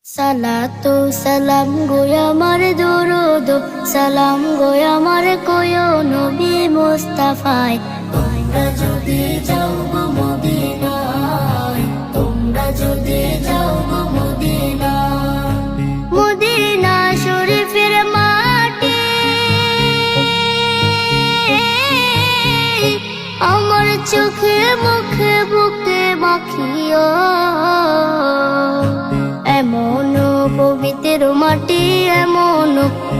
সালাতু সালাম গো আমার দরুদ সালাম গো আমার কোয়ো নবী মুস্তাফায়। তোমরা যদি যাও গো মদিনায়, তোমরা যদি যাও গো মদিনায়, মদিনা শরীফের মাটি আমার চোখে মুখে বুকে মাখিও। এমন পবিত্র মাটি, এমন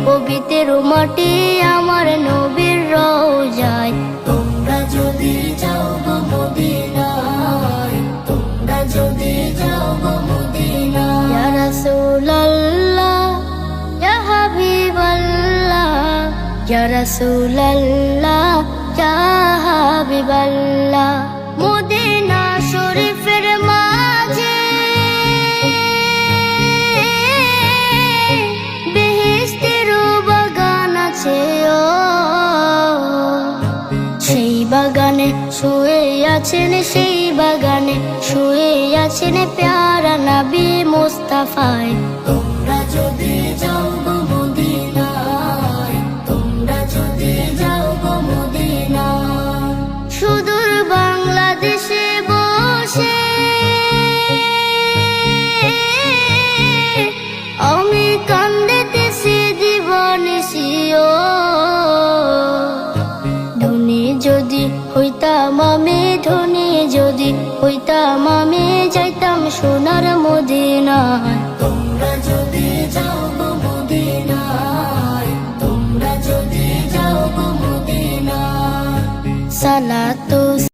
পবিত্র মাটি আমার নবীর রওজায়। তোমরা যদি যাও গো মদিনায়, তোমরা যদি যাও গো মদিনায়। ইয়া রাসূলুল্লাহ ইয়া হাবিবাল্লাহ, ইয়া রাসূলুল্লাহ ইয়া হাবিবাল্লাহ। মদিনা শরীফের মাঝে সেই বাগানে শুয়ে আছেন, সেই বাগানে শুয়ে আছেন প্যারা নবী মুস্তাফায়। তোমরা যদি যাও গো মদিনায়, তোমরা যদি যাও গো মদিনায়। সুদূর বাংলাদেশে বসে আমি কান্দিতেছি দিবানিশিও। ধনী যদি হইতাম আমি, ধনী যদি হইতাম আমি, যাইতাম সোনার মদিনায়।